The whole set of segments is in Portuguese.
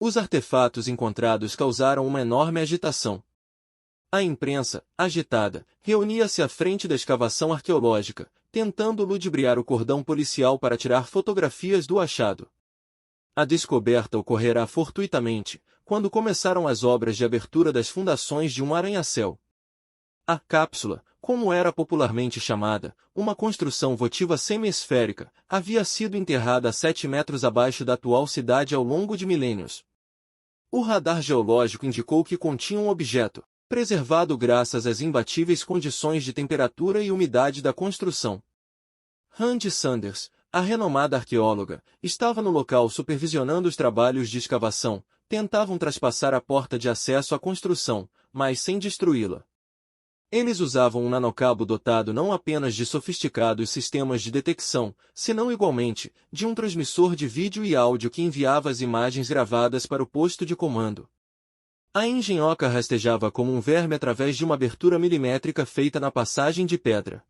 Os artefatos encontrados causaram uma enorme agitação. A imprensa, agitada, reunia-se à frente da escavação arqueológica, tentando ludibriar o cordão policial para tirar fotografias do achado. A descoberta ocorrerá fortuitamente, quando começaram as obras de abertura das fundações de um arranha-céu. A cápsula, como era popularmente chamada, uma construção votiva semi-esférica, havia sido enterrada a 7 metros abaixo da atual cidade ao longo de milênios. O radar geológico indicou que continha um objeto, preservado graças às imbatíveis condições de temperatura e umidade da construção. Randy Sanders, a renomada arqueóloga, estava no local supervisionando os trabalhos de escavação. Tentavam traspassar a porta de acesso à construção, mas sem destruí-la. Eles usavam um nanocabo dotado não apenas de sofisticados sistemas de detecção, senão igualmente, de um transmissor de vídeo e áudio que enviava as imagens gravadas para o posto de comando. A engenhoca rastejava como um verme através de uma abertura milimétrica feita na passagem de pedra.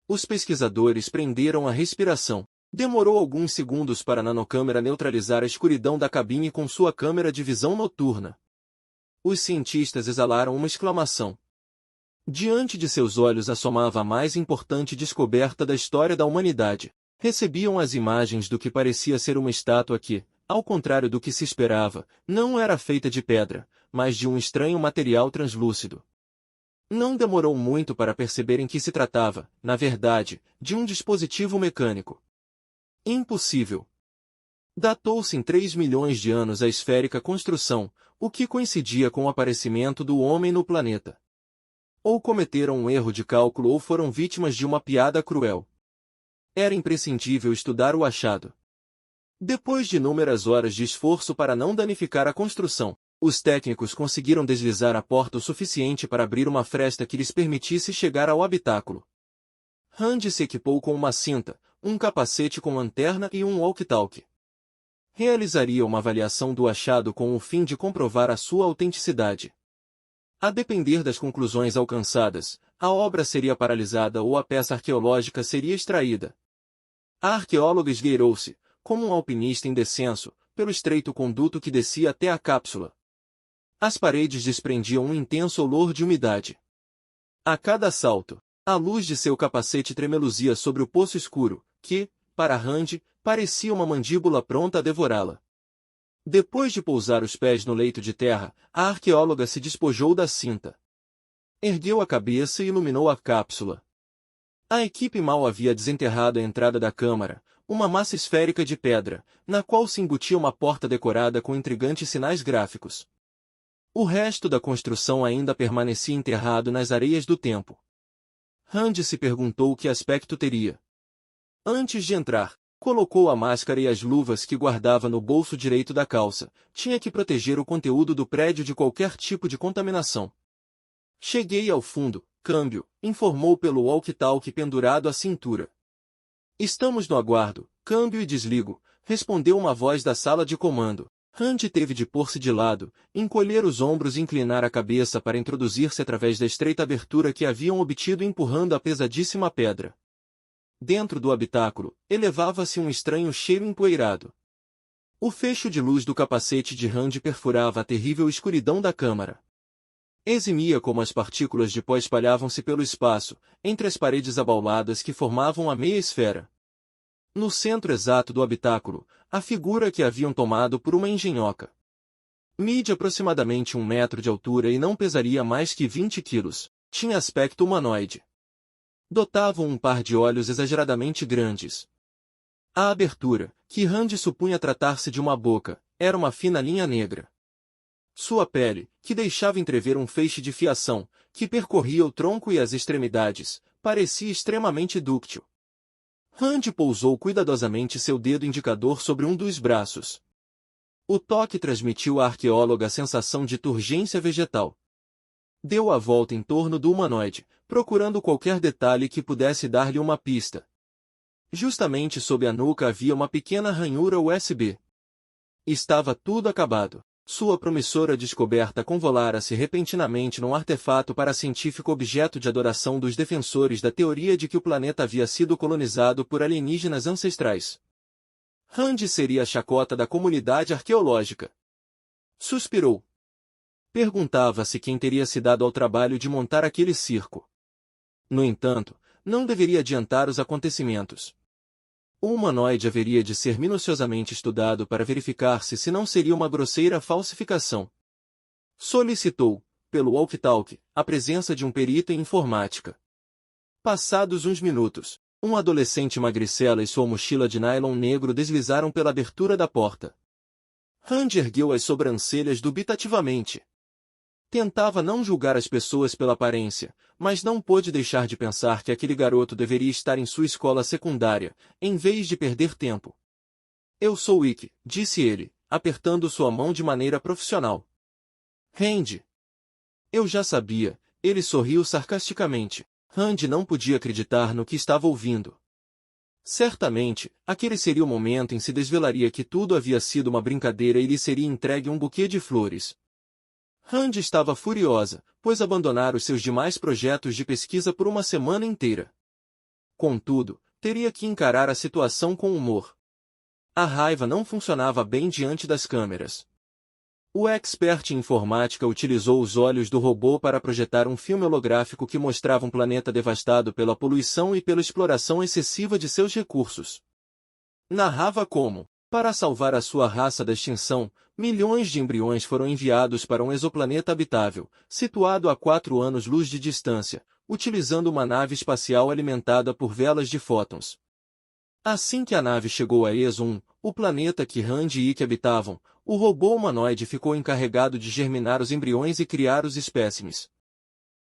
Os pesquisadores prenderam a respiração. Demorou alguns segundos para a nanocâmera neutralizar a escuridão da cabine com sua câmera de visão noturna. Os cientistas exalaram uma exclamação. Diante de seus olhos assomava a mais importante descoberta da história da humanidade. Recebiam as imagens do que parecia ser uma estátua que, ao contrário do que se esperava, não era feita de pedra, mas de um estranho material translúcido. Não demorou muito para perceberem que se tratava, na verdade, de um dispositivo mecânico. Impossível. Datou-se em 3 milhões de anos a esférica construção, o que coincidia com o aparecimento do homem no planeta. Ou cometeram um erro de cálculo ou foram vítimas de uma piada cruel. Era imprescindível estudar o achado. Depois de inúmeras horas de esforço para não danificar a construção, os técnicos conseguiram deslizar a porta o suficiente para abrir uma fresta que lhes permitisse chegar ao habitáculo. Randy se equipou com uma cinta, um capacete com lanterna e um walkie-talkie. Realizaria uma avaliação do achado com o fim de comprovar a sua autenticidade. A depender das conclusões alcançadas, a obra seria paralisada ou a peça arqueológica seria extraída. A arqueóloga esgueirou-se, como um alpinista em descenso, pelo estreito conduto que descia até a cápsula. As paredes desprendiam um intenso olor de umidade. A cada salto, a luz de seu capacete tremeluzia sobre o poço escuro, que, para Randy, parecia uma mandíbula pronta a devorá-la. Depois de pousar os pés no leito de terra, a arqueóloga se despojou da cinta. Ergueu a cabeça e iluminou a cápsula. A equipe mal havia desenterrado a entrada da câmara, uma massa esférica de pedra, na qual se embutia uma porta decorada com intrigantes sinais gráficos. O resto da construção ainda permanecia enterrado nas areias do tempo. Randy se perguntou que aspecto teria. Antes de entrar, colocou a máscara e as luvas que guardava no bolso direito da calça. Tinha que proteger o conteúdo do prédio de qualquer tipo de contaminação. Cheguei ao fundo, câmbio, informou pelo walkie-talkie pendurado à cintura. Estamos no aguardo, câmbio e desligo, respondeu uma voz da sala de comando. Randy teve de pôr-se de lado, encolher os ombros e inclinar a cabeça para introduzir-se através da estreita abertura que haviam obtido empurrando a pesadíssima pedra. Dentro do habitáculo, elevava-se um estranho cheiro empoeirado. O fecho de luz do capacete de Randy perfurava a terrível escuridão da câmara. Eximia como as partículas de pó espalhavam-se pelo espaço, entre as paredes abauladas que formavam a meia esfera. No centro exato do habitáculo, a figura que haviam tomado por uma engenhoca. Mide aproximadamente 1 metro de altura e não pesaria mais que 20 quilos. Tinha aspecto humanoide. Dotavam um par de olhos exageradamente grandes. A abertura, que Randy supunha tratar-se de uma boca, era uma fina linha negra. Sua pele, que deixava entrever um feixe de fiação, que percorria o tronco e as extremidades, parecia extremamente dúctil. Randy pousou cuidadosamente seu dedo indicador sobre um dos braços. O toque transmitiu à arqueóloga a sensação de turgência vegetal. Deu a volta em torno do humanoide, procurando qualquer detalhe que pudesse dar-lhe uma pista. Justamente sob a nuca havia uma pequena ranhura USB. Estava tudo acabado. Sua promissora descoberta convolara-se repentinamente num artefato paracientífico objeto de adoração dos defensores da teoria de que o planeta havia sido colonizado por alienígenas ancestrais. Randy seria a chacota da comunidade arqueológica. Suspirou. Perguntava-se quem teria se dado ao trabalho de montar aquele circo. No entanto, não deveria adiantar os acontecimentos. O humanoide haveria de ser minuciosamente estudado para verificar-se se não seria uma grosseira falsificação. Solicitou, pelo walkie-talkie, a presença de um perito em informática. Passados uns minutos, um adolescente magricela e sua mochila de nylon negro deslizaram pela abertura da porta. Rand ergueu as sobrancelhas dubitativamente. Tentava não julgar as pessoas pela aparência, mas não pôde deixar de pensar que aquele garoto deveria estar em sua escola secundária, em vez de perder tempo. Eu sou Wick, disse ele, apertando sua mão de maneira profissional. Rand. Eu já sabia, ele sorriu sarcasticamente. Rand não podia acreditar no que estava ouvindo. Certamente, aquele seria o momento em que se desvelaria que tudo havia sido uma brincadeira e lhe seria entregue um buquê de flores. Rand estava furiosa, pois abandonara os seus demais projetos de pesquisa por uma semana inteira. Contudo, teria que encarar a situação com humor. A raiva não funcionava bem diante das câmeras. O expert em informática utilizou os olhos do robô para projetar um filme holográfico que mostrava um planeta devastado pela poluição e pela exploração excessiva de seus recursos. Narrava como, para salvar a sua raça da extinção, milhões de embriões foram enviados para um exoplaneta habitável, situado a 4 anos-luz de distância, utilizando uma nave espacial alimentada por velas de fótons. Assim que a nave chegou a ESO 1, o planeta que Rand e Ikki habitavam, o robô humanoide ficou encarregado de germinar os embriões e criar os espécimes.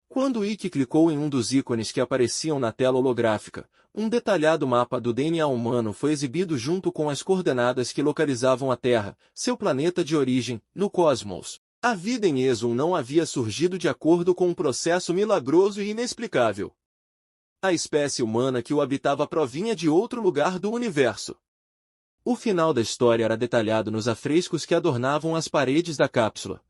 Quando Ikki clicou em um dos ícones que apareciam na tela holográfica, um detalhado mapa do DNA humano foi exibido junto com as coordenadas que localizavam a Terra, seu planeta de origem, no cosmos. A vida em ESO 1 não havia surgido de acordo com um processo milagroso e inexplicável. A espécie humana que o habitava provinha de outro lugar do universo. O final da história era detalhado nos afrescos que adornavam as paredes da cápsula.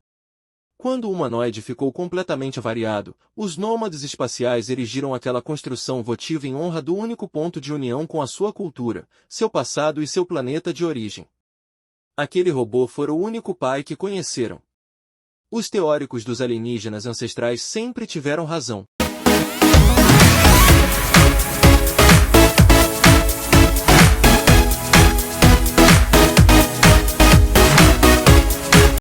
Quando o humanoide ficou completamente avariado, os nômades espaciais erigiram aquela construção votiva em honra do único ponto de união com a sua cultura, seu passado e seu planeta de origem. Aquele robô fora o único pai que conheceram. Os teóricos dos alienígenas ancestrais sempre tiveram razão.